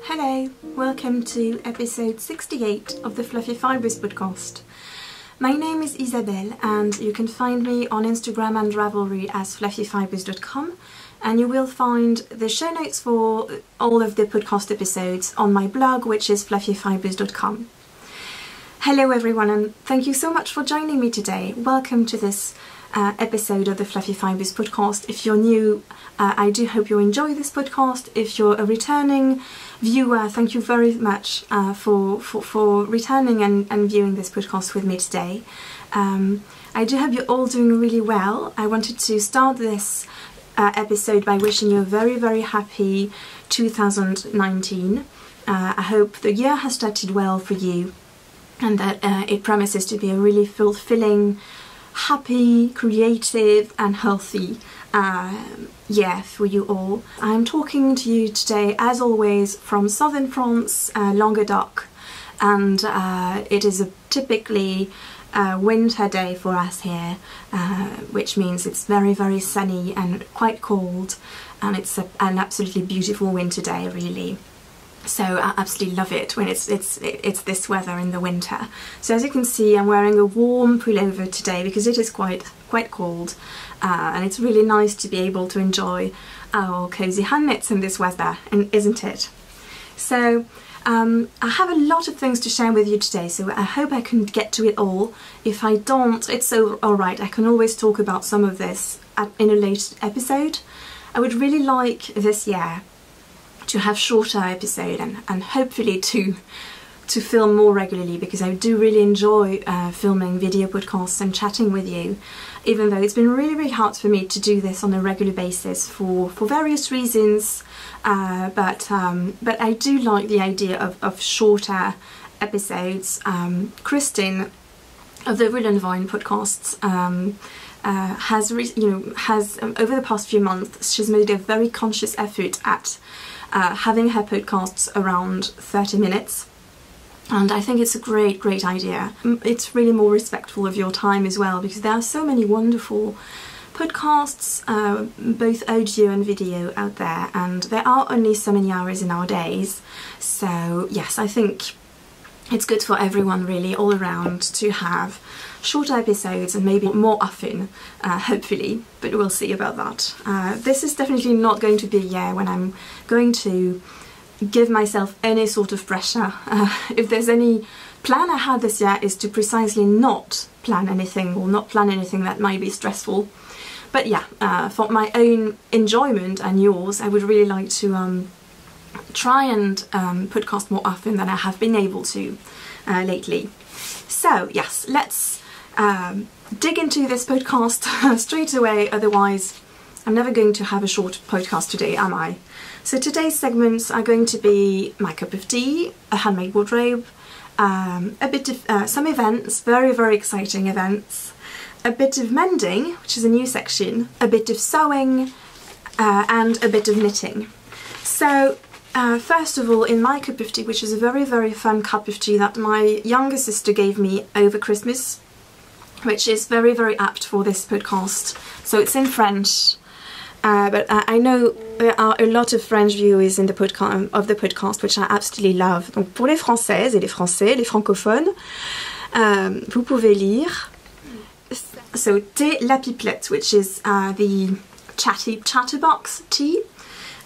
Hello, welcome to episode 68 of the Fluffy Fibres podcast. My name is Isabelle and you can find me on Instagram and Ravelry as fluffyfibres.com, and you will find the show notes for all of the podcast episodes on my blog, which is fluffyfibres.com. Hello everyone, and thank you so much for joining me today. Welcome to this episode of the Fluffy Fibres podcast. If you're new, I do hope you enjoy this podcast. If you're a returning viewer, thank you very much for returning and viewing this podcast with me today. I do hope you're all doing really well. I wanted to start this episode by wishing you a very happy 2019. I hope the year has started well for you and that it promises to be a really fulfilling, happy, creative and healthy year for you all. I'm talking to you today as always from southern France, Languedoc, and it is a typically winter day for us here, which means it's very sunny and quite cold, and it's an absolutely beautiful winter day really. So I absolutely love it when it's this weather in the winter. So as you can see, I'm wearing a warm pullover today because it is quite cold, and it's really nice to be able to enjoy our cozy hand knits in this weather, and isn't it? So I have a lot of things to share with you today, so I hope I can get to it all. If I don't, it's alright, I can always talk about some of this in a later episode. I would really like this year to have shorter episodes and hopefully to film more regularly, because I do really enjoy filming video podcasts and chatting with you, even though it's been really hard for me to do this on a regular basis for various reasons, but I do like the idea of shorter episodes. Kristin of the Wool and Vine podcasts has over the past few months, she's made a very conscious effort at having her podcasts around 30 minutes, and I think it's a great idea. It's really more respectful of your time as well, because there are so many wonderful podcasts, both audio and video out there, and there are only so many hours in our days. So yes, I think it's good for everyone really, all around, to have shorter episodes and maybe more often, hopefully, but we'll see about that. This is definitely not going to be a year when I'm going to give myself any sort of pressure. If there's any plan I had this year, is to precisely not plan anything, or not plan anything that might be stressful. But yeah, for my own enjoyment and yours, I would really like to try and podcast more often than I have been able to lately. So yes, let's dig into this podcast straight away, otherwise I'm never going to have a short podcast today, am I? So today's segments are going to be my cup of tea, a handmade wardrobe, a bit of some events, very exciting events, a bit of mending, which is a new section, a bit of sewing, and a bit of knitting. So first of all, in my cup of tea, which is a very fun cup of tea that my younger sister gave me over Christmas, which is very apt for this podcast. So it's in French, but I know there are a lot of French viewers in the podcast, which I absolutely love. Donc pour les Françaises et les Français, les francophones, vous pouvez lire. So thé la pipelette, which is the chatterbox tea.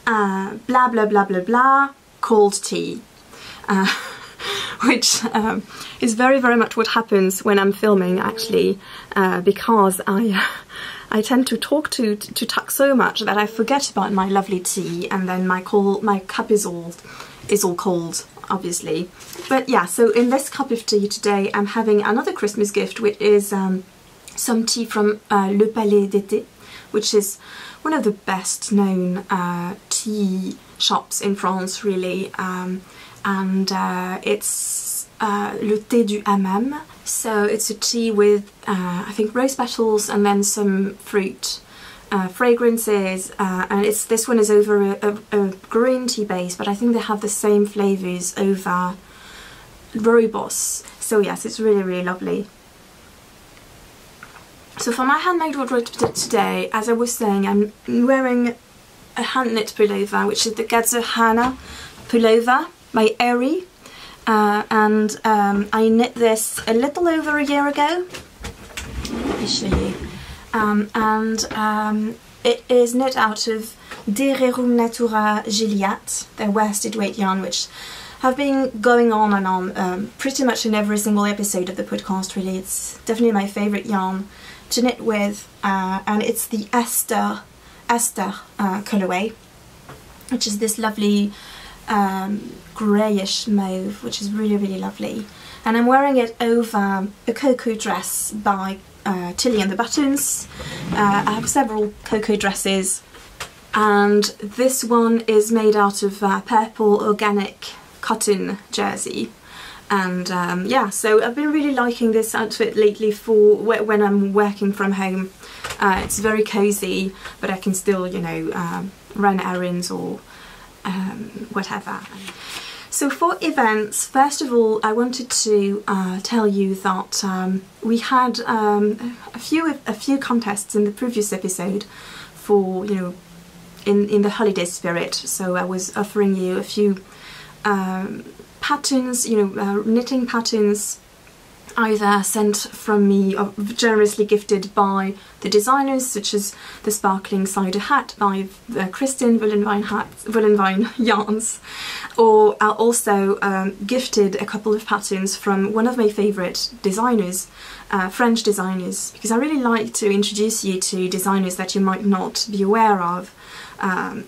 Blah blah cold tea, which is very much what happens when I'm filming, actually, because I tend to talk so much that I forget about my lovely tea, and then my cup is all cold, obviously. But yeah, so in this cup of tea today, I'm having another Christmas gift, which is some tea from Le Palais d'été, which is one of the best known tea shops in France, really, and it's le thé du hammam. So it's a tea with I think rose petals and then some fruit fragrances, and this one is over a green tea base, but I think they have the same flavours over rooibos. So yes, it's really lovely. So for my handmade wardrobe today, as I was saying, I'm wearing a hand knit pullover, which is the Gazzo Hana pullover by Aerie, and I knit this a little over a year ago. Let me show you. It is knit out of De Rerum Natura Gilliatt, their worsted weight yarn, which have been going on and on pretty much in every single episode of the podcast, really. It's definitely my favourite yarn to knit with, and it's the Esther colourway, which is this lovely greyish mauve, which is really, really lovely. And I'm wearing it over a cocoa dress by Tilly and the Buttons. I have several cocoa dresses, and this one is made out of purple organic cotton jersey. And yeah, so I've been really liking this outfit lately for when I'm working from home. It's very cozy, but I can still, you know, run errands or whatever. So for events, first of all, I wanted to tell you that we had a few contests in the previous episode for, you know, in the holiday spirit. So I was offering you a few patterns, you know, knitting patterns, either sent from me or generously gifted by the designers, such as the Sparkling Cider Hat by Kristin Wollenwein Yarns, or I also gifted a couple of patterns from one of my favourite designers, French designers, because I really like to introduce you to designers that you might not be aware of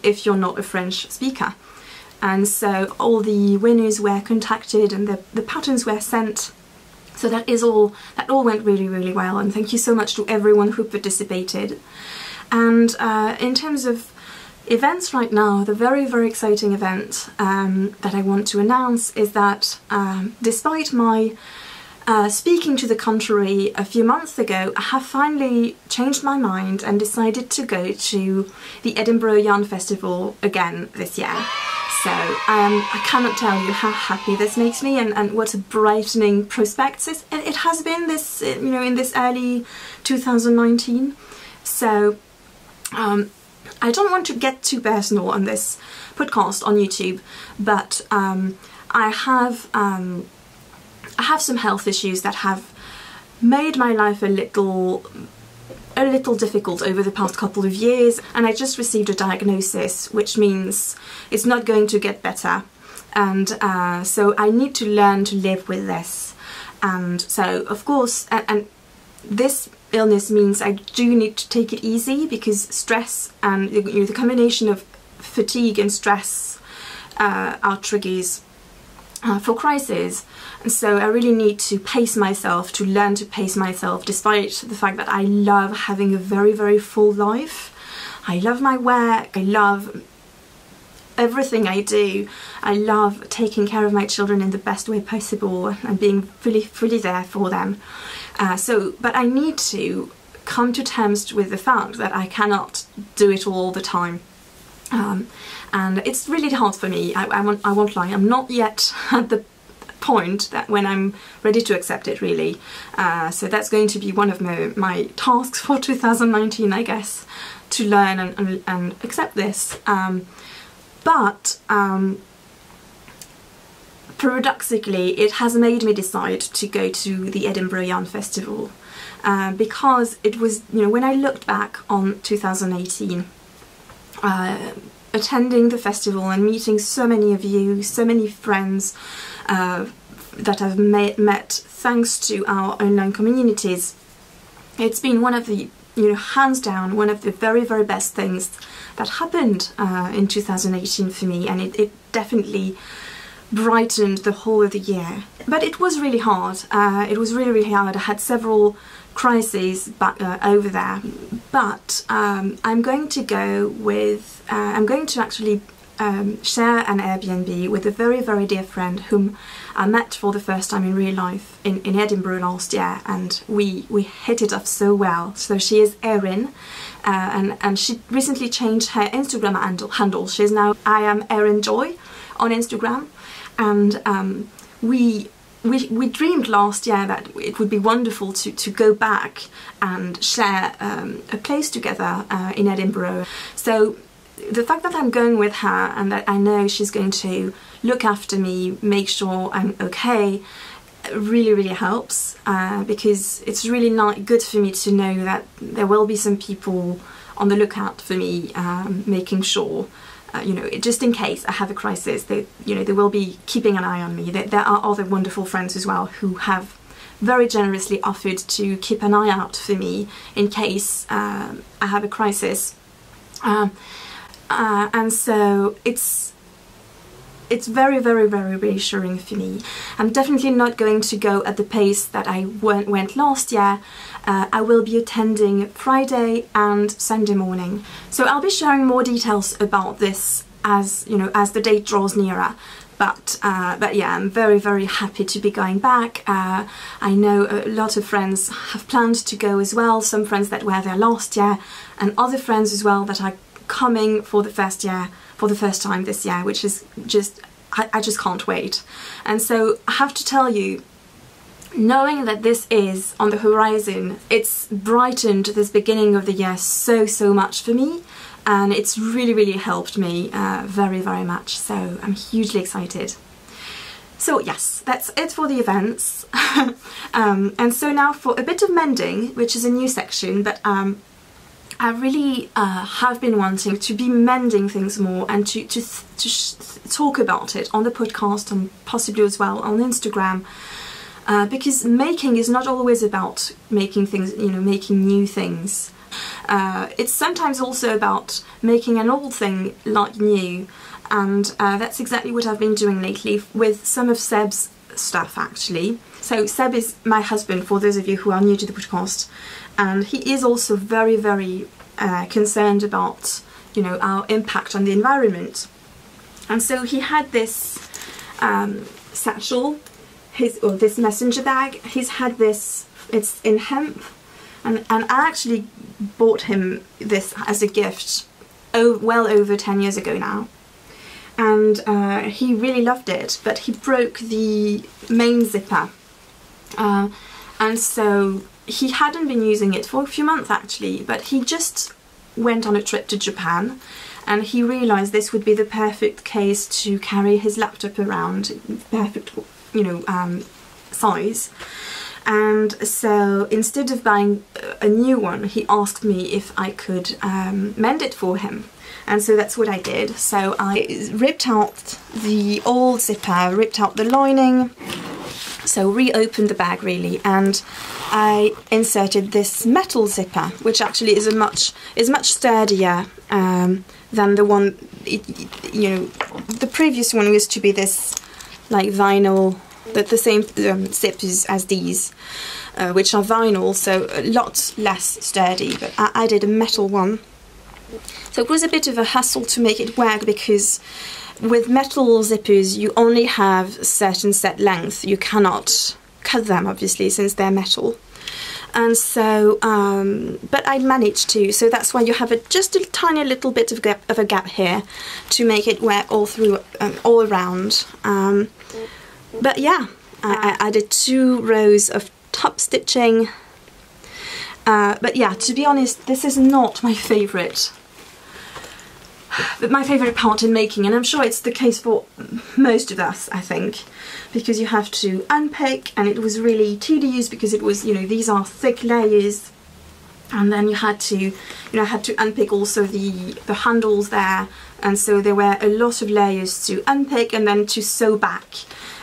if you're not a French speaker. And so all the winners were contacted and the patterns were sent. So that all went really, really well, and thank you so much to everyone who participated. And in terms of events right now, the very, very exciting event that I want to announce is that despite my speaking to the contrary a few months ago, I have finally changed my mind and decided to go to the Edinburgh Yarn Festival again this year. So I cannot tell you how happy this makes me, and what a brightening prospect it has been this, you know, in this early 2019. So I don't want to get too personal on this podcast on YouTube, but I have some health issues that have made my life a little difficult over the past couple of years, and I just received a diagnosis, which means it's not going to get better, and so I need to learn to live with this. And so of course, and this illness means I do need to take it easy, because stress and, you know, the combination of fatigue and stress are triggers for crisis. And so I really need to pace myself, to learn to pace myself, despite the fact that I love having a very, very full life. I love my work, I love everything I do. I love taking care of my children in the best way possible and being fully there for them. But I need to come to terms with the fact that I cannot do it all the time. And it's really hard for me, I won't lie. I'm not yet at the point that when I'm ready to accept it, really. So that's going to be one of my tasks for 2019, I guess, to learn and accept this. But paradoxically, it has made me decide to go to the Edinburgh Yarn Festival, because it was, you know, when I looked back on 2018, attending the festival and meeting so many of you, so many friends that I've met thanks to our online communities, it's been one of the, you know, hands down, one of the very, very best things that happened in 2018 for me, and it definitely brightened the whole of the year. But it was really hard. It was really, really hard. I had several crises over there, but I'm going to go with, I'm going to actually share an Airbnb with a very, very dear friend whom I met for the first time in real life in Edinburgh last year, and we hit it off so well. So she is Erin, and she recently changed her Instagram handle. She is now I am Erin Joy on Instagram, and we dreamed last year that it would be wonderful to go back and share a place together in Edinburgh. So the fact that I'm going with her and that I know she's going to look after me, make sure I'm okay, really, really helps, because it's really not good for me to know that there will be some people on the lookout for me, making sure, you know, just in case I have a crisis, they, you know, they will be keeping an eye on me. There are other wonderful friends as well who have very generously offered to keep an eye out for me in case I have a crisis. And so it's very, very, very reassuring for me. I'm definitely not going to go at the pace that I went last year. I will be attending Friday and Sunday morning. So I'll be sharing more details about this as, you know, as the date draws nearer. But yeah, I'm very, very happy to be going back. I know a lot of friends have planned to go as well, some friends that were there last year, and other friends as well that are coming for the first time this year, which is just, I just can't wait. And so I have to tell you, knowing that this is on the horizon, it's brightened this beginning of the year so much for me, and it's really, really helped me very, very much. So I'm hugely excited. So yes, that's it for the events. And so now for a bit of mending, which is a new section, but I really have been wanting to be mending things more and to talk about it on the podcast and possibly as well on Instagram, because making is not always about making things, you know, making new things. It's sometimes also about making an old thing like new, and that's exactly what I've been doing lately with some of Seb's stuff actually. So Seb is my husband, for those of you who are new to the podcast, and he is also very, very concerned about, you know, our impact on the environment. And so he had this satchel, or this messenger bag. He's had this, it's in hemp, and I actually bought him this as a gift well over 10 years ago now. And he really loved it, but he broke the main zipper. And so he hadn't been using it for a few months actually, but he just went on a trip to Japan and he realised this would be the perfect case to carry his laptop around, perfect, you know, size. And so instead of buying a new one, he asked me if I could mend it for him. And so that's what I did. So I ripped out the old zipper, ripped out the lining, so reopened the bag really, and I inserted this metal zipper, which actually is much sturdier than the one, you know, the previous one used to be this like vinyl, the same zip as these, which are vinyl, so a lot less sturdy, but I did a metal one. So it was a bit of a hassle to make it work, because with metal zippers you only have a certain set length. You cannot cut them obviously since they're metal. And so, but I managed to, so that's why you have just a tiny little bit of a gap here to make it work all through, all around. But yeah, I added 2 rows of top stitching. But yeah, to be honest, this is not my favourite part in making, and I'm sure it's the case for most of us, I think, because you have to unpick, and it was really tedious because it was, you know, these are thick layers, and then you had to, unpick also the handles there, and so there were a lot of layers to unpick and then to sew back.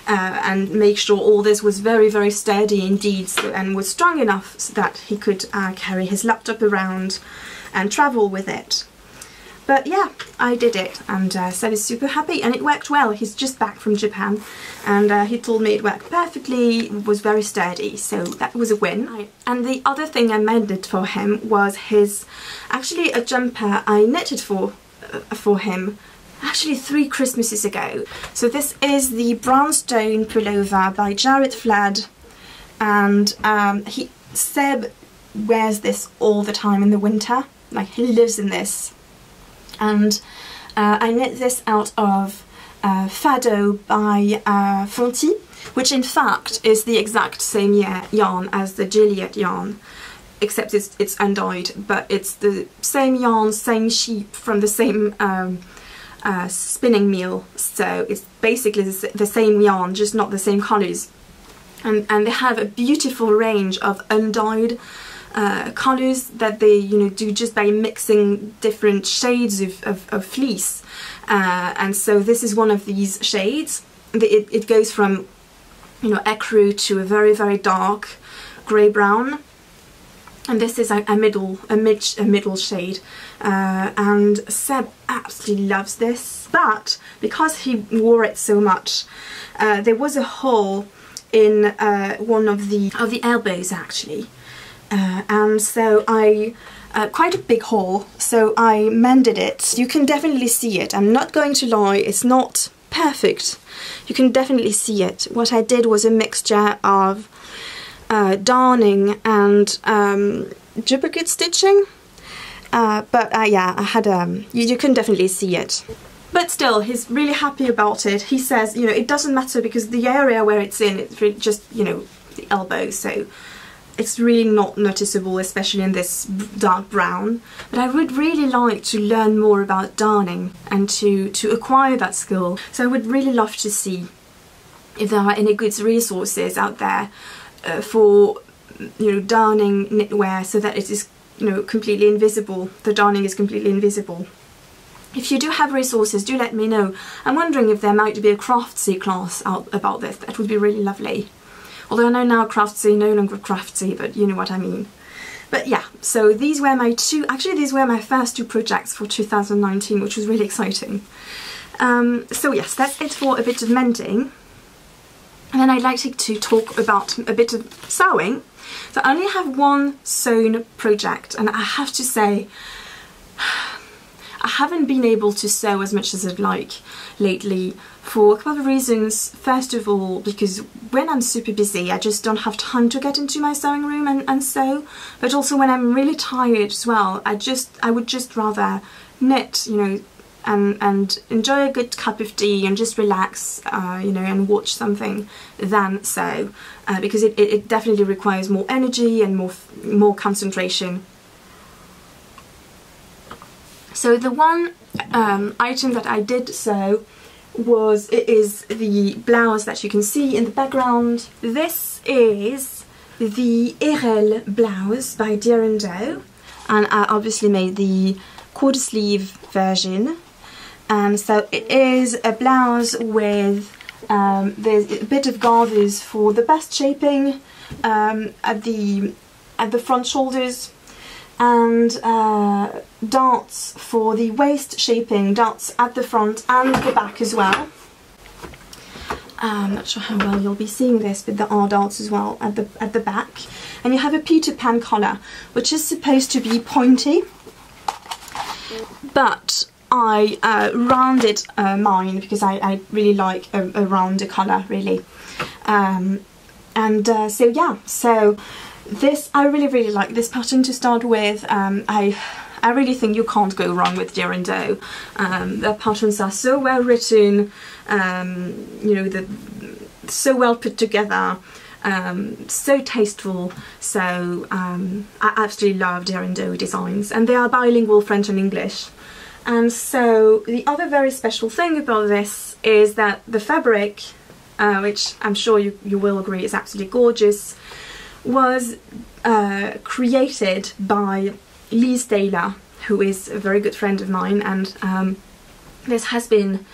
And make sure all this was very, very sturdy indeed, and was strong enough so that he could carry his laptop around and travel with it. But yeah, I did it, and Seb is super happy, and it worked well. He's just back from Japan, and he told me it worked perfectly, was very sturdy, so that was a win. And the other thing I mended for him was actually a jumper I knitted for him actually 3 Christmases ago. So this is the Brownstone pullover by Jared Flad, and Seb wears this all the time in the winter, like he lives in this. And I knit this out of Fado by Fonty, which in fact is the exact same yarn as the Juliet yarn. except it's undyed, but it's the same yarn, same sheep from the same spinning mill, so it's basically the same yarn, just not the same colours. And they have a beautiful range of undyed colours that they, you know, do just by mixing different shades of fleece. And so this is one of these shades. It goes from, you know, ecru to a very, very dark grey brown. And this is a middle shade, and Seb absolutely loves this. But because he wore it so much, there was a hole in one of the elbows actually, and so I quite a big hole. So I mended it. You can definitely see it. I'm not going to lie, it's not perfect. You can definitely see it. What I did was a mixture of darning and duplicate stitching, but yeah, I had you can definitely see it. But still, he's really happy about it. He says, you know, it doesn't matter because the area where it's in, it's really just, you know, the elbow, so it's really not noticeable, especially in this dark brown. But I would really like to learn more about darning and to acquire that skill. So I would really love to see if there are any good resources out there for, you know, darning knitwear so that it is, you know, completely invisible. The darning is completely invisible. If you do have resources, do let me know. I'm wondering if there might be a Craftsy class out about this. That would be really lovely. Although I know now Craftsy no longer Craftsy, but you know what I mean. But yeah, so these were my these were my first two projects for 2019, which was really exciting. So yes, that's it for a bit of mending. And then I'd like to talk about a bit of sewing. So I only have one sewn project, and I have to say, I haven't been able to sew as much as I'd like lately for a couple of reasons. First of all, because when I'm super busy, I just don't have time to get into my sewing room and sew. But also when I'm really tired as well, I would just rather knit, you know, and enjoy a good cup of tea and just relax, you know, and watch something than sew, because it definitely requires more energy and more concentration. So the one item that I did sew is the blouse that you can see in the background. This is the Erel blouse by Dear & Doe, and I obviously made the quarter sleeve version. So it is a blouse with there's a bit of gathers for the bust shaping at the front shoulders, and darts for the waist shaping, darts at the front and the back as well. I'm not sure how well you'll be seeing this, but there are darts as well at the back. And you have a Peter Pan collar, which is supposed to be pointy, but I rounded mine because I really like a rounder collar, really. So yeah, so this, I really like this pattern to start with. I really think you can't go wrong with Dear & Doe. Their patterns are so well written, you know, so well put together, so tasteful. So I absolutely love Dear & Doe designs, and they are bilingual, French and English. And so the other very special thing about this is that the fabric, which I'm sure you will agree is absolutely gorgeous, was created by Liz Taylor, who is a very good friend of mine, and this has been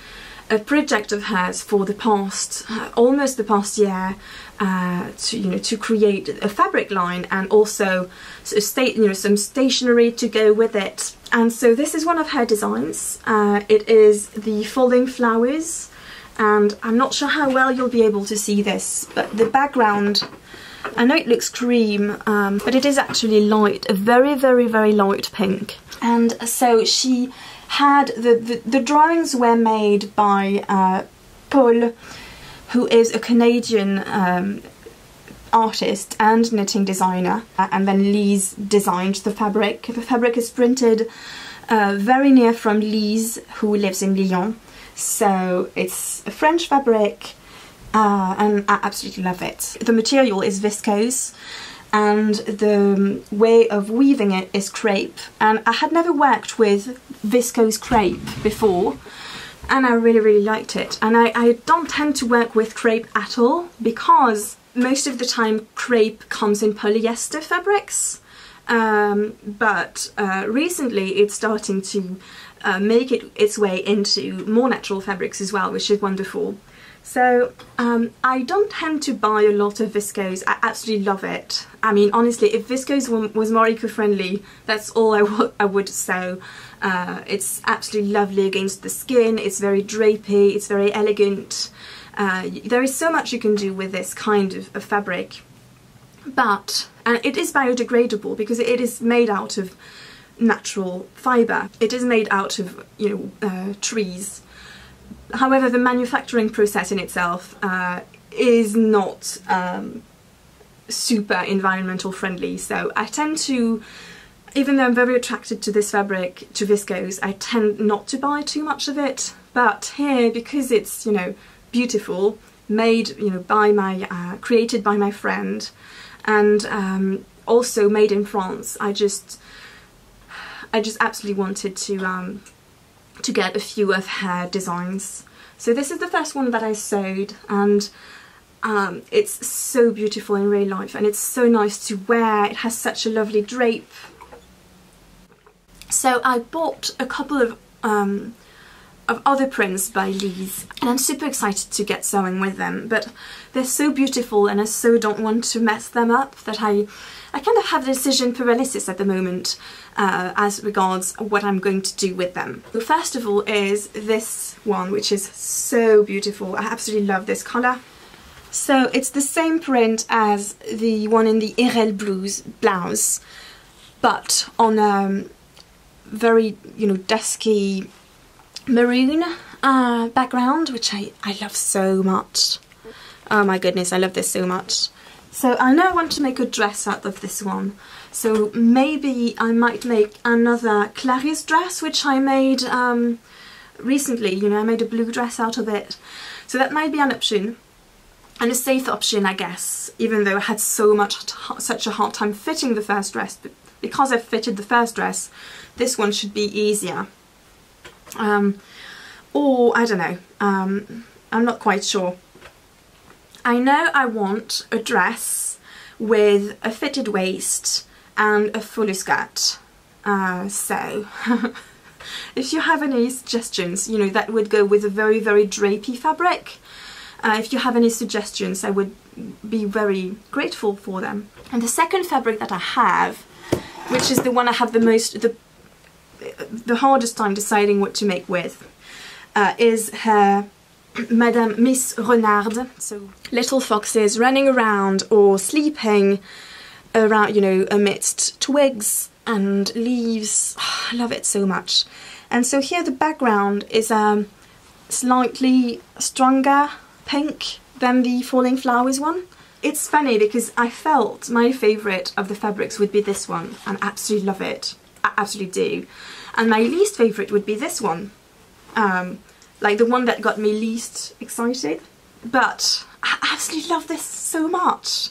a project of hers for the past, almost the past year, to create a fabric line and also some stationery to go with it. And so this is one of her designs. It is the folding flowers, and I'm not sure how well you'll be able to see this, but the background, I know it looks cream, but it is actually light, a very light pink. And so she had the drawings were made by Paul, who is a Canadian artist and knitting designer, and then Liz designed the fabric. The fabric is printed very near from Liz, who lives in Lyon, so it's a French fabric, and I absolutely love it. The material is viscose, and the way of weaving it is crepe, and I had never worked with viscose crepe before, and I really liked it. And I don't tend to work with crepe at all, because most of the time crepe comes in polyester fabrics, but recently it's starting to make its way into more natural fabrics as well, which is wonderful. So I don't tend to buy a lot of viscose. I absolutely love it. I mean, honestly, if viscose was more eco-friendly, that's all I would sew. It's absolutely lovely against the skin, it's very drapey, it's very elegant. There is so much you can do with this kind of fabric. But, and it is biodegradable because it is made out of natural fibre. It is made out of, you know, trees. However, the manufacturing process in itself is not super environmental friendly, so I tend to, even though I'm very attracted to this fabric, to viscose, I tend not to buy too much of it. But here, because it's, you know, beautiful, made, you know, by my, created by my friend, and also made in France, I just absolutely wanted to get a few of her designs. So this is the first one that I sewed, and it's so beautiful in real life, and it's so nice to wear. It has such a lovely drape. So I bought a couple of other prints by Lise, and I'm super excited to get sewing with them, but they're so beautiful and I so don't want to mess them up that I kind of have decision paralysis at the moment as regards what I'm going to do with them. So first of all is this one, which is so beautiful. I absolutely love this colour. So it's the same print as the one in the Irel Blues blouse, but on very, you know, dusky maroon background, which I love so much. Oh my goodness, I love this so much. So I know I want to make a dress out of this one, so maybe I might make another Clarice dress, which I made recently. You know, I made a blue dress out of it, so that might be an option, and a safe option, I guess, even though I had such a hard time fitting the first dress. But because I fitted the first dress, this one should be easier. Or I don't know, I'm not quite sure. I know I want a dress with a fitted waist and a fuller skirt, so if you have any suggestions, you know, that would go with a very drapey fabric. If you have any suggestions, I would be very grateful for them. And the second fabric that I have, which is the one I have the hardest time deciding what to make with, is her Madame Miss Renard. So little foxes running around or sleeping around, you know, amidst twigs and leaves. Oh, I love it so much. And so here the background is slightly stronger pink than the Falling Flowers one. It's funny because I felt my favourite of the fabrics would be this one, and I absolutely love it. I absolutely do. And my least favourite would be this one. Like the one that got me least excited. But I absolutely love this so much.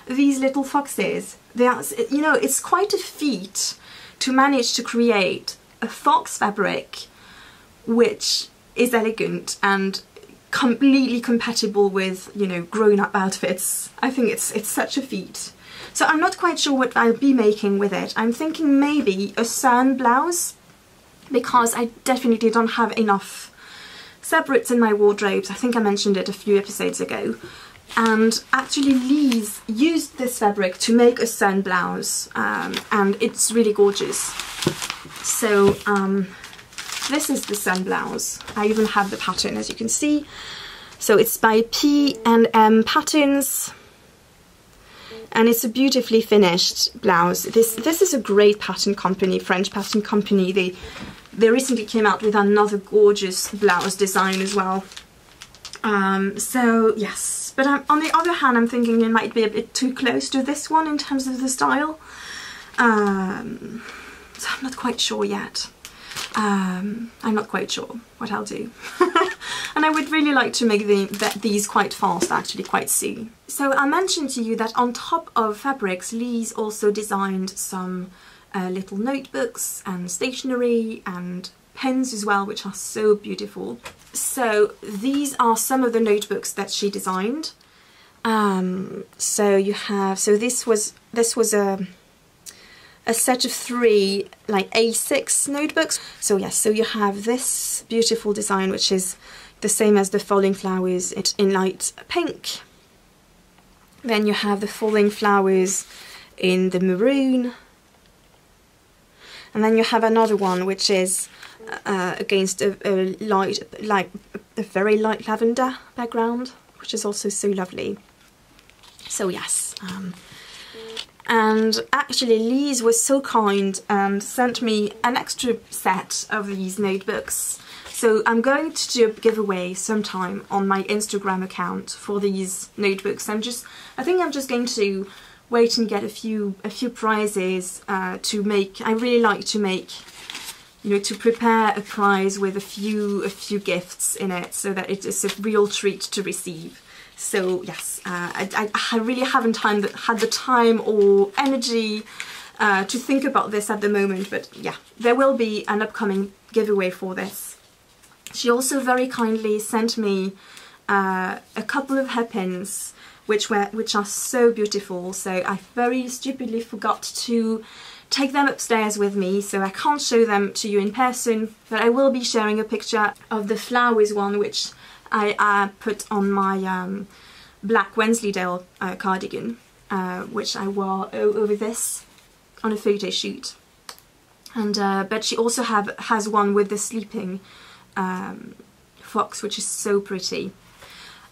These little foxes. They are, you know, it's quite a feat to manage to create a fox fabric which is elegant and completely compatible with, you know, grown-up outfits. I think it's such a feat. So I'm not quite sure what I'll be making with it. I'm thinking maybe a sun blouse, because I definitely don't have enough separates in my wardrobes. I think I mentioned it a few episodes ago. And actually Lise used this fabric to make a sun blouse, and it's really gorgeous. So this is the sun blouse. I even have the pattern, as you can see. So it's by P&M Patterns, and it's a beautifully finished blouse. This is a great pattern company, French pattern company. They recently came out with another gorgeous blouse design as well. So yes, but on the other hand, I'm thinking it might be a bit too close to this one in terms of the style. So I'm not quite sure yet. I'm not quite sure what I'll do. I'm and I would really like to make these quite fast, actually, quite soon. So I mentioned to you that on top of fabrics, Lise also designed some little notebooks and stationery and pens as well, which are so beautiful. So these are some of the notebooks that she designed. So you have, so this was a set of 3 like A6 notebooks. So yes, so you have this beautiful design, which is the same as the falling flowers. It's in light pink. Then you have the falling flowers in the maroon. And then you have another one, which is against a very light lavender background, which is also so lovely. So yes, and actually Lise was so kind and sent me an extra set of these notebooks. So I'm going to do a giveaway sometime on my Instagram account for these notebooks. I think I'm just going to wait and get a few prizes to make. I really like to make, you know, to prepare a prize with a few gifts in it, so that it is a real treat to receive. So yes, I really haven't had the time or energy to think about this at the moment, but yeah, there will be an upcoming giveaway for this. She also very kindly sent me a couple of hairpins, which are so beautiful. So I very stupidly forgot to take them upstairs with me, so I can't show them to you in person, but I will be sharing a picture of the flowers one, which I put on my black Wensleydale cardigan, which I wore over this on a photo shoot. And but she also has one with the sleeping fox, which is so pretty.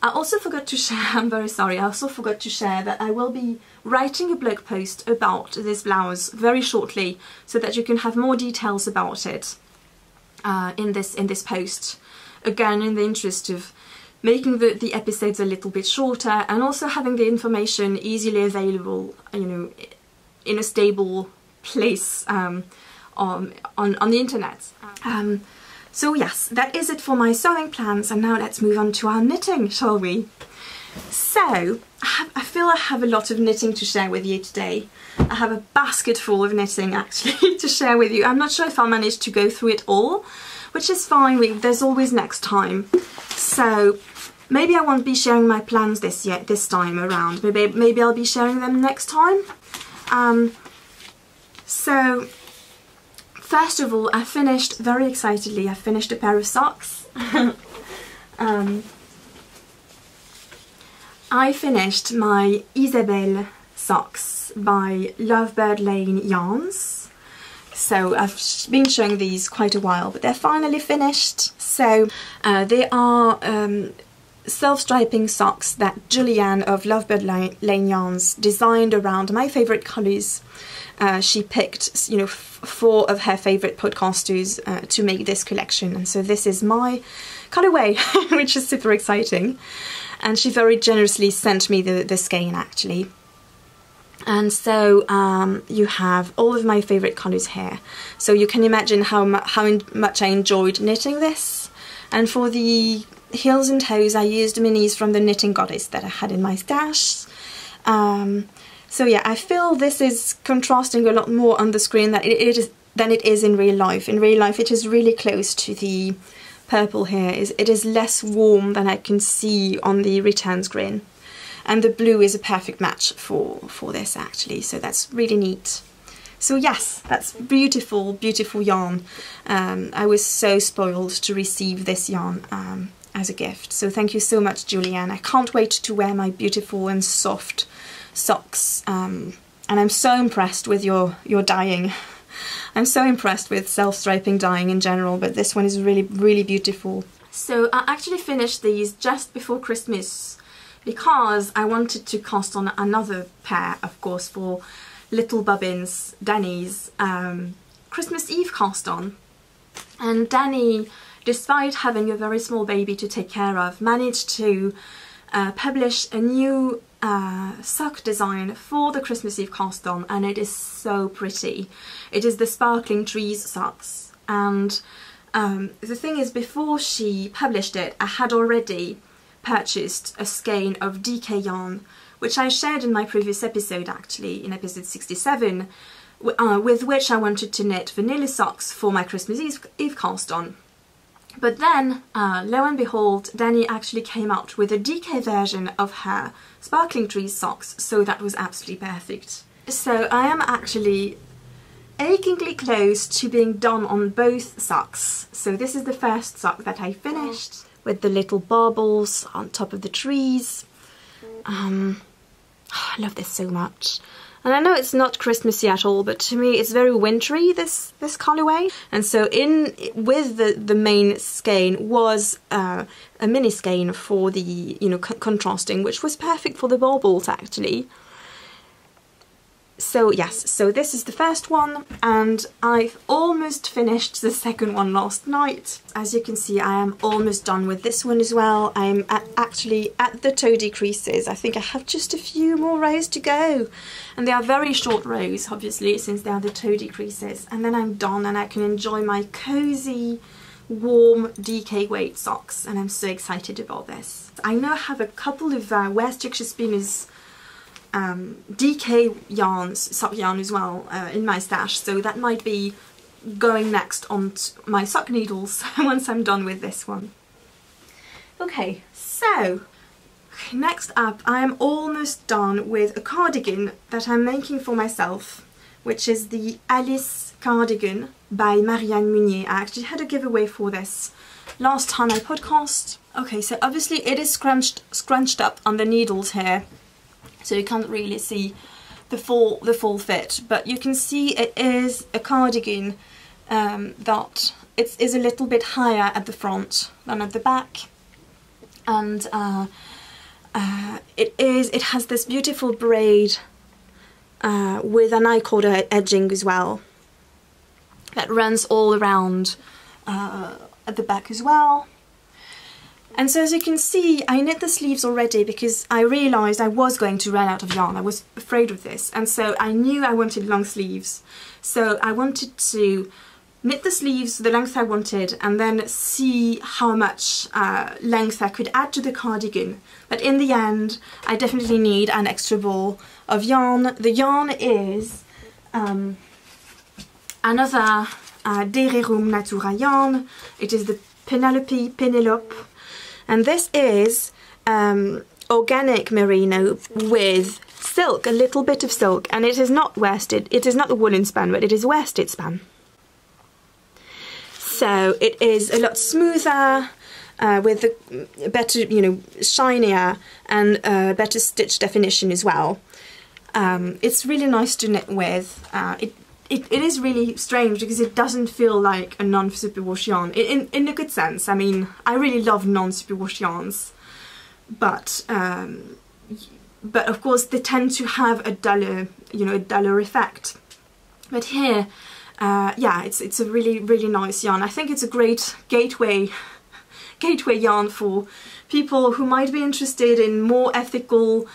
I also forgot to share, I'm very sorry, I also forgot to share that I will be writing a blog post about this blouse very shortly, so that you can have more details about it in this post. Again, in the interest of making the episodes a little bit shorter, and also having the information easily available, you know, in a stable place on the internet. So yes, that is it for my sewing plans, and now let's move on to our knitting, shall we? So, I feel I have a lot of knitting to share with you today. I have a basket full of knitting actually to share with you. I'm not sure if I'll manage to go through it all, which is fine, there's always next time. So maybe I won't be sharing my plans this time around. Maybe I'll be sharing them next time. So first of all, very excitedly, I finished a pair of socks. I finished my Isabelle socks by Lovebird Lane Yarns. So I've been showing these quite a while, but they're finally finished. So they are self-striping socks that Julianne of Lovebird Lane Yarns designed around my favourite colours. She picked, you know, 4 of her favourite podcasters to make this collection, and so this is my colourway, which is super exciting. And she very generously sent me the skein actually. And so you have all of my favourite colours here. So you can imagine how much I enjoyed knitting this. And for the heels and toes, I used minis from the Knitting Goddess that I had in my stash. So yeah, I feel this is contrasting a lot more on the screen than it is in real life. In real life, it is really close to the purple here. It is less warm than I can see on the return screen. And the blue is a perfect match for this actually, so that's really neat. So yes, that's beautiful, beautiful yarn. I was so spoiled to receive this yarn as a gift. So thank you so much, Julianne. I can't wait to wear my beautiful and soft socks. And I'm so impressed with your dyeing. I'm so impressed with self-striping dyeing in general, but this one is really, really beautiful. So I actually finished these just before Christmas because I wanted to cast on another pair, of course, for little Bobbins, Danny's Christmas Eve cast on. And Danny, despite having a very small baby to take care of, managed to publish a new sock design for the Christmas Eve cast on, and it is so pretty. It is the Sparkling Trees socks, and The thing is, before she published it, I had already purchased a skein of DK yarn, which I shared in my previous episode, actually, in episode 67, with which I wanted to knit vanilla socks for my Christmas Eve cast on. But then, lo and behold, Dani actually came out with a DK version of her Sparkling Trees socks, so that was absolutely perfect. So I am actually achingly close to being done on both socks. So this is the first sock that I finished, with the little baubles on top of the trees. I love this so much. And I know it's not Christmassy at all, but to me it's very wintry, this colourway. And so with the main skein was a mini skein for the, you know, contrasting, which was perfect for the baubles actually. So yes, so this is the first one, and I've almost finished the second one last night. As you can see, I am almost done with this one as well. I'm actually at the toe decreases. I think I have just a few more rows to go. And they are very short rows, obviously, since they are the toe decreases. And then I'm done and I can enjoy my cozy, warm DK weight socks. And I'm so excited about this. I now have a couple of West Yorkshire Spinners DK yarns, sock yarn as well, in my stash, so that might be going next on my sock needles once I'm done with this one. Okay, so next up I am almost done with a cardigan that I'm making for myself, which is the Alice cardigan by Marianne Munier. I actually had a giveaway for this last time I podcast. Okay, so obviously it is scrunched up on the needles here, so you can't really see the full fit, but you can see it is a cardigan that it is a little bit higher at the front than at the back, and it has this beautiful braid with an I-quarter edging as well that runs all around at the back as well. And so as you can see, I knit the sleeves already because I realised I was going to run out of yarn. I was afraid of this, and so I knew I wanted long sleeves. So I wanted to knit the sleeves the length I wanted and then see how much length I could add to the cardigan. But in the end, I definitely need an extra ball of yarn. The yarn is another Dererum Natura yarn. It is the Penelope. And this is organic merino with silk, a little bit of silk, and it is not worsted. It is not the woolen span, but it is worsted span. So it is a lot smoother, with a better, you know, shinier and better stitch definition as well. It's really nice to knit with. It is really strange because it doesn't feel like a non-superwash yarn, in a good sense. I mean, I really love non-superwash yarns, but of course they tend to have a duller, you know, a duller effect. But here, yeah, it's a really nice yarn. I think it's a great gateway yarn for people who might be interested in more ethical,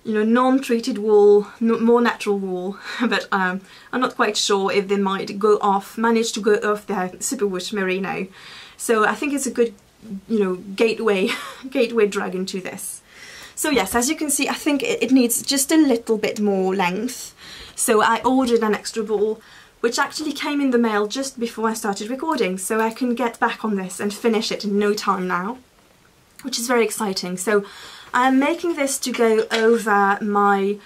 you know, non-treated wool, more natural wool, but I'm not quite sure if they might manage to go off their superwash merino. So I think it's a good, you know, gateway drag into this. So yes, as you can see, I think it needs just a little bit more length. So I ordered an extra ball, which actually came in the mail just before I started recording, so I can get back on this and finish it in no time now, which is very exciting. So I'm making this to go over my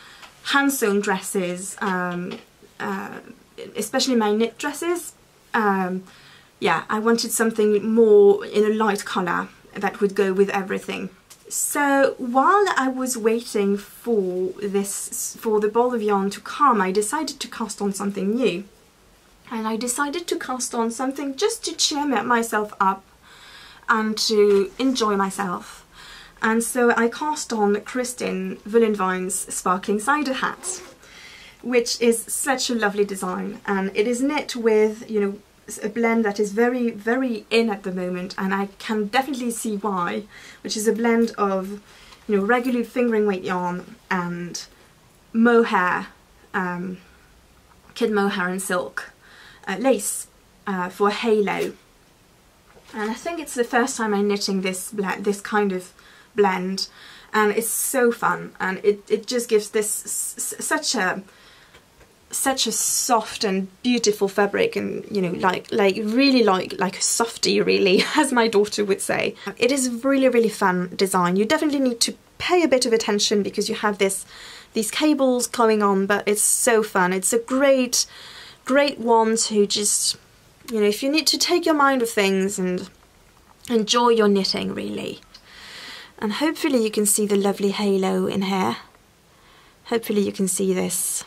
hand-sewn dresses, especially my knit dresses. Yeah, I wanted something more in a light colour that would go with everything. So while I was waiting for the ball of yarn to come, I decided to cast on something new. And I decided to cast on something just to cheer myself up and to enjoy myself. And so I cast on Kristin Woolenvine's Sparkling Cider Hat, which is such a lovely design, and it is knit with, you know, a blend that is very in at the moment, and I can definitely see why, which is a blend of, you know, regular fingering weight yarn and mohair, kid mohair and silk lace for a halo. And I think it's the first time I'm knitting this kind of blend, and it's so fun, and it just gives this such a soft and beautiful fabric, and you know, like really like a softie, really, as my daughter would say. It is a really fun design. You definitely need to pay a bit of attention because you have these cables going on, but it's so fun. It's a great one to just, you know, if you need to take your mind off things and enjoy your knitting, really. And hopefully you can see the lovely halo in here. Hopefully you can see this.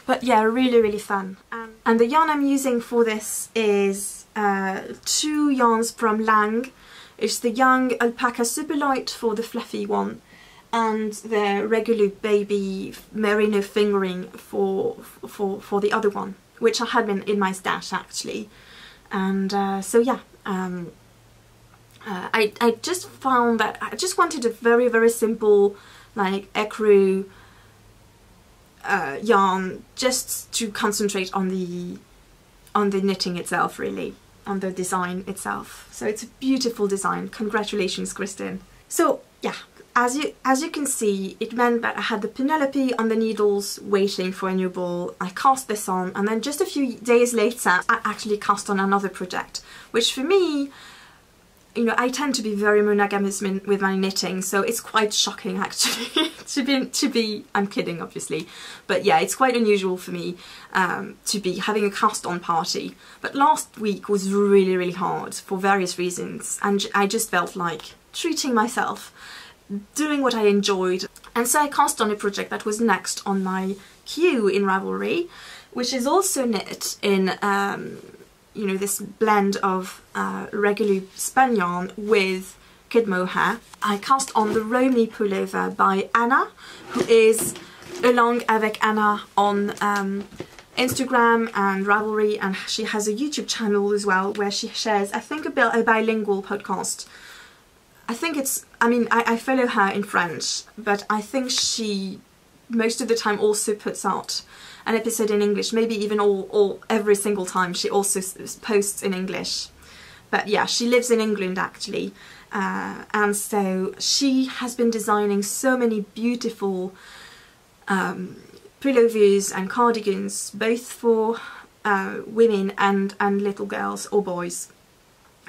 But yeah, really fun. And the yarn I'm using for this is 2 yarns from Lang. It's the Young Alpaca Superlight for the fluffy one, and the regular baby merino fingering for the other one, which I had in my stash actually. And so yeah, I just found that I just wanted a very simple, like, ecru yarn, just to concentrate on the knitting itself, really, on the design itself. So it's a beautiful design. Congratulations, Kristen. So yeah, as you can see, it meant that I had the Penelope on the needles waiting for a new ball. I cast this on, and then just a few days later I actually cast on another project, which for me, you know, I tend to be very monogamous with my knitting, so it's quite shocking actually to be, I'm kidding obviously, but yeah, it's quite unusual for me to be having a cast on party. But last week was really hard for various reasons, and I just felt like treating myself, doing what I enjoyed. And so I cast on a project that was next on my queue in Ravelry, which is also knit in you know, this blend of regular spun yarn with kid mohair. I cast on the Romney pullover by Anna, who is Along avec Anna on Instagram and Ravelry, and she has a YouTube channel as well where she shares, I think, a bilingual podcast. I think it's, I mean, I follow her in French, but I think she most of the time also puts out an episode in English, maybe even every single time she also posts in English. But yeah, she lives in England actually, and so she has been designing so many beautiful pullovers and cardigans, both for women and little girls or boys.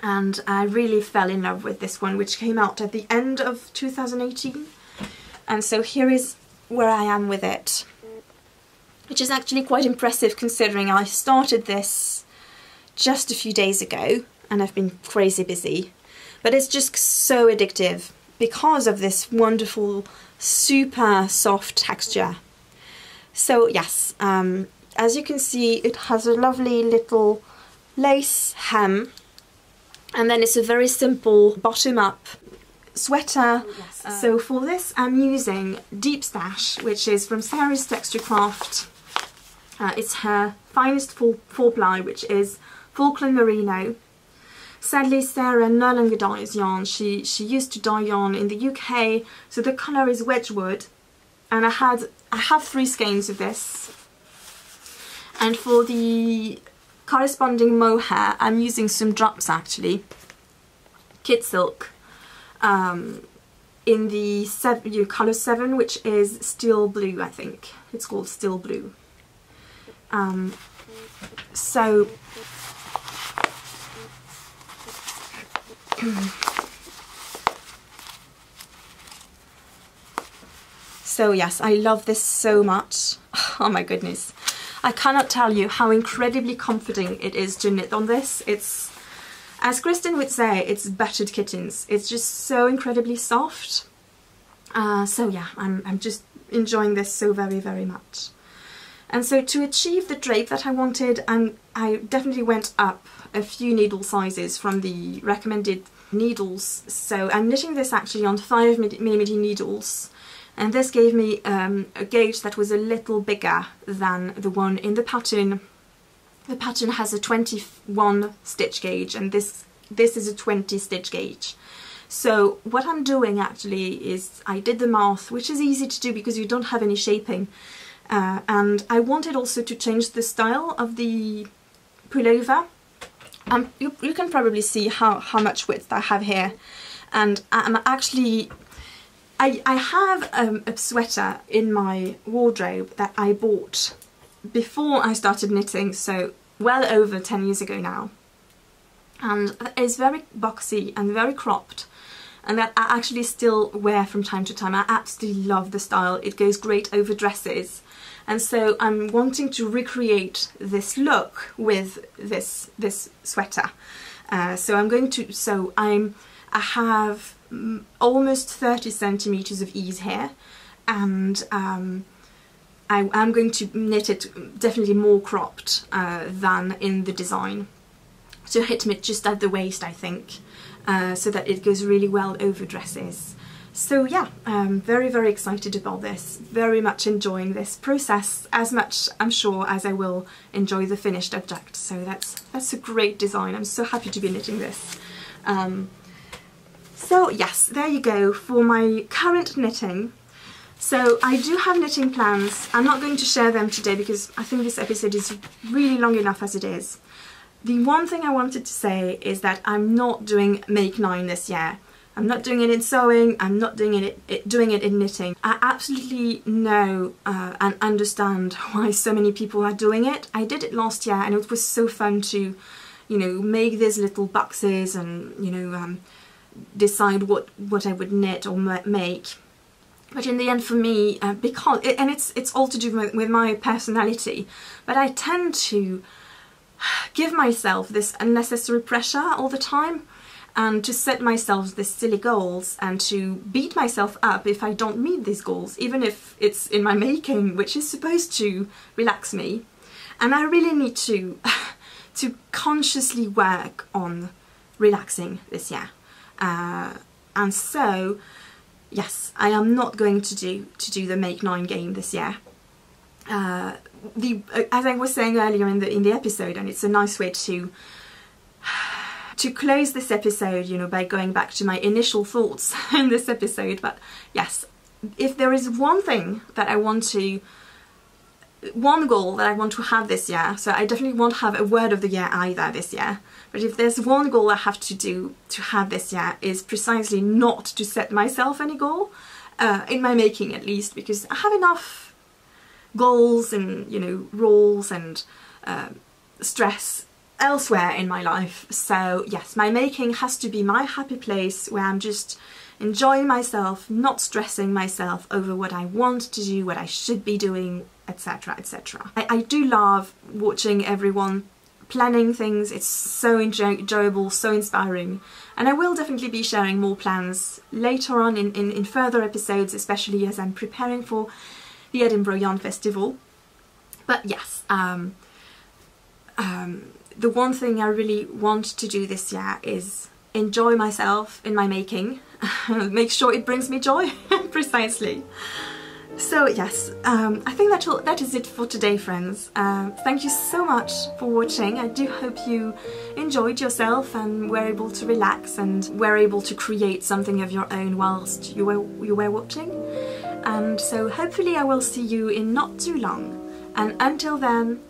And I really fell in love with this one, which came out at the end of 2018. And so here is where I am with it, which is actually quite impressive considering I started this just a few days ago and I've been crazy busy. But it's just so addictive because of this wonderful, super soft texture. So yes, as you can see, it has a lovely little lace hem, and then it's a very simple bottom-up sweater. Yes. So for this I'm using Deep Stash, which is from Sarah's Texture Craft. It's her finest 4-ply, which is Falkland Merino. Sadly, Sarah no longer dyes yarn. She used to dye yarn in the UK, so the colour is Wedgwood, and I have 3 skeins of this. And for the corresponding mohair, I'm using some drops actually, Kid Silk, in the colour 7, which is Steel Blue, I think. It's called Steel Blue. So yes, I love this so much. Oh my goodness. I cannot tell you how incredibly comforting it is to knit on this. It's, as Kristen would say, it's battered kittens. It's just so incredibly soft. So yeah, I'm just enjoying this so very much. And so to achieve the drape that I wanted, I definitely went up a few needle sizes from the recommended needles. So I'm knitting this actually on 5mm needles, and this gave me a gauge that was a little bigger than the one in the pattern. The pattern has a 21 stitch gauge, and this is a 20 stitch gauge. So what I'm doing actually is I did the math, which is easy to do because you don't have any shaping. and I wanted also to change the style of the pullover. You can probably see how much width I have here, and I'm actually I have a sweater in my wardrobe that I bought before I started knitting, so well over 10 years ago now, and it's very boxy and very cropped, and that I actually still wear from time to time. I absolutely love the style. It goes great over dresses, and so I'm wanting to recreate this look with this sweater. So I'm going to, I have almost 30 centimeters of ease here, and I'm going to knit it definitely more cropped than in the design, to hit it just at the waist, I think, so that it goes really well over dresses. So yeah, I'm very, very excited about this, very much enjoying this process as much, I'm sure, as I will enjoy the finished object. So that's a great design. I'm so happy to be knitting this. So yes, there you go for my current knitting. So I do have knitting plans. I'm not going to share them today because I think this episode is really long enough as it is. The one thing I wanted to say is that I'm not doing Make 9 this year. I'm not doing it in sewing, I'm not doing it in knitting. I absolutely know and understand why so many people are doing it. I did it last year and it was so fun to, you know, make these little boxes and, you know, decide what I would knit or make. But in the end, for me, because it's all to do with my personality, but I tend to give myself this unnecessary pressure all the time, and to set myself these silly goals and to beat myself up if I don't meet these goals, even if it's in my making, which is supposed to relax me. And I really need to consciously work on relaxing this year. And so yes, I am not going to do the Make 9 game this year. As I was saying earlier in the episode, and it's a nice way to close this episode, you know, by going back to my initial thoughts in this episode. But yes, if there is one thing that I want to, one goal that I want to have this year, so I definitely won't have a word of the year either this year, but if there's one goal I have to have this year, is precisely not to set myself any goal, in my making at least, because I have enough goals and, you know, roles and stress elsewhere in my life. So yes, my making has to be my happy place where I'm just enjoying myself, not stressing myself over what I want to do, what I should be doing, etc, etc. I do love watching everyone planning things. It's so enjoyable, so inspiring, and I will definitely be sharing more plans later on in further episodes, especially as I'm preparing for the Edinburgh Yarn Festival. But yes, the one thing I really want to do this year is enjoy myself in my making, make sure it brings me joy, precisely. So yes, I think that is it for today, friends. Thank you so much for watching. I do hope you enjoyed yourself and were able to relax and were able to create something of your own whilst you were watching. And so hopefully I will see you in not too long. And until then,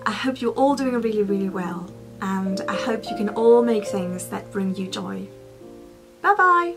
I hope you're all doing really, really well. And I hope you can all make things that bring you joy. Bye bye!